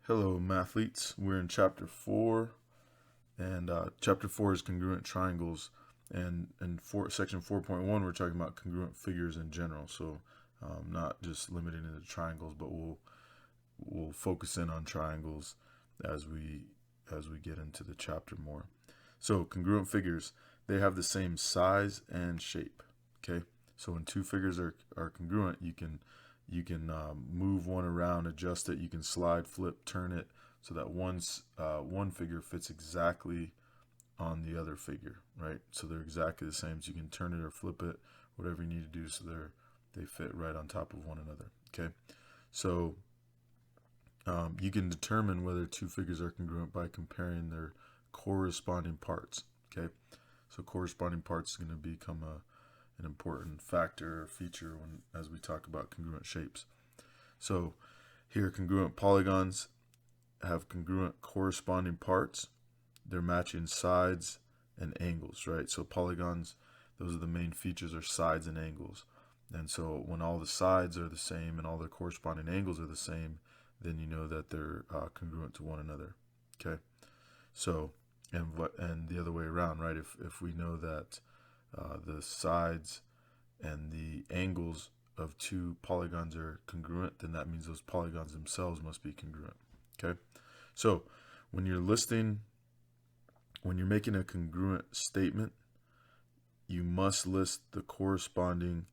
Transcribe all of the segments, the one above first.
Hello, mathletes. We're in chapter 4, and chapter 4 is congruent triangles. And in section 4.1, we're talking about congruent figures in general. So not just limited to triangles, but we'll focus in on triangles as we get into the chapter more. So congruent figures, they have the same size and shape. Okay, so when two figures are congruent, you can move one around, adjust it. You can slide, flip, turn it so that one figure fits exactly on the other figure, right? So they're exactly the same. So you can turn it or flip it, whatever you need to do, so they fit right on top of one another. Okay, so you can determine whether two figures are congruent by comparing their corresponding parts. Okay, so corresponding parts is going to become an important factor or feature as we talk about congruent shapes. So here, congruent polygons have congruent corresponding parts. They're matching sides and angles, right? So polygons, those are the main features, are sides and angles. And so when all the sides are the same and all their corresponding angles are the same, then you know that they're congruent to one another. Okay, so and the other way around, right? If we know that the sides and the angles of two polygons are congruent, then that means those polygons themselves must be congruent. Okay, so when you're making a congruent statement, you must list the corresponding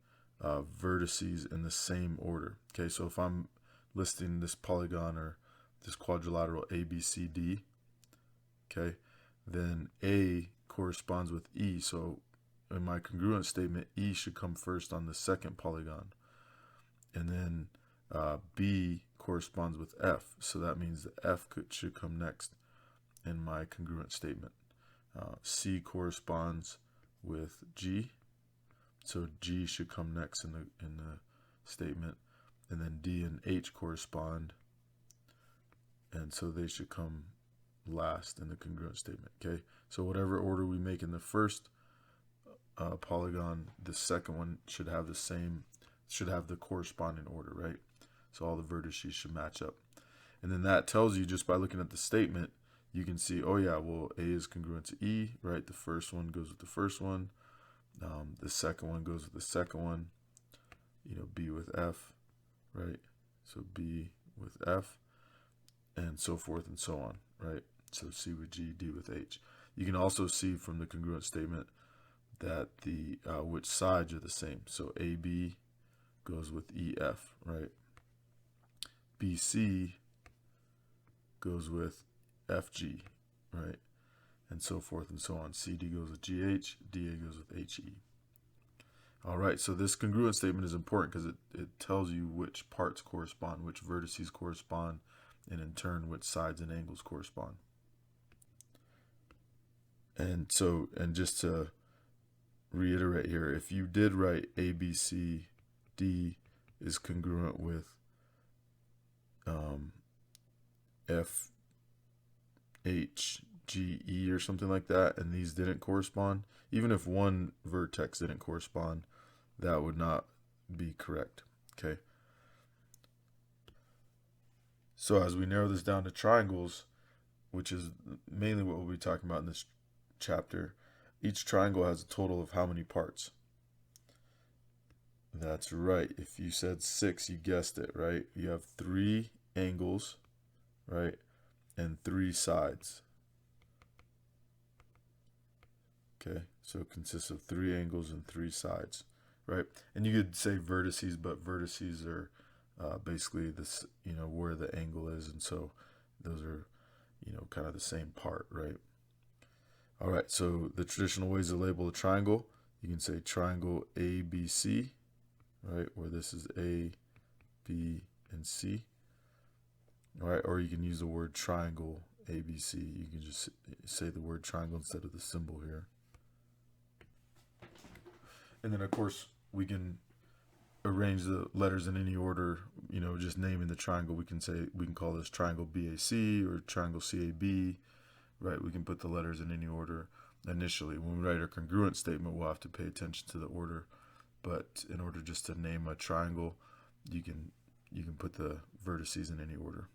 vertices in the same order. Okay, so if I'm listing this polygon or this quadrilateral ABCD, okay, then A corresponds with E. So in my congruent statement, E should come first on the second polygon, and then B corresponds with F. So that means that F should come next in my congruent statement. C corresponds with G, so G should come next in the statement, and then D and H correspond, and so they should come last in the congruent statement. Okay, so whatever order we make in the first polygon, the second one should have the corresponding order, right? So all the vertices should match up, and then that tells you, just by looking at the statement, you can see, oh yeah, well, A is congruent to E, right? The first one goes with the first one, the second one goes with the second one, B with F, right? So B with F, and so forth and so on, right? So C with G, D with H. You can also see from the congruent statement that the which sides are the same. So AB goes with EF, right? BC goes with FG, right? And so forth and so on. CD goes with GH, DA goes with HE. All right, so this congruent statement is important because it tells you which parts correspond, which vertices correspond, and in turn, which sides and angles correspond. And so, and just to reiterate here, if you did write ABCD is congruent with FHGE or something like that, and these didn't correspond, even if one vertex didn't correspond, that would not be correct. Okay, so as we narrow this down to triangles, which is mainly what we'll be talking about in this chapter, each triangle has a total of how many parts? That's right. If you said 6, you guessed it, right? You have 3 angles, right, and 3 sides. Okay, so it consists of 3 angles and 3 sides, right? And you could say vertices, but vertices are basically this, where the angle is, and so those are, kind of the same part, right? All right, so the traditional ways to label a triangle, you can say triangle ABC, right, where this is A, B, and C. All right, or you can use the word triangle ABC. You can just say the word triangle instead of the symbol here. And then, of course, we can arrange the letters in any order, just naming the triangle. We can call this triangle BAC or triangle CAB, right? We can put the letters in any order initially. When we write a congruent statement, we'll have to pay attention to the order. But in order just to name a triangle, you can put the vertices in any order.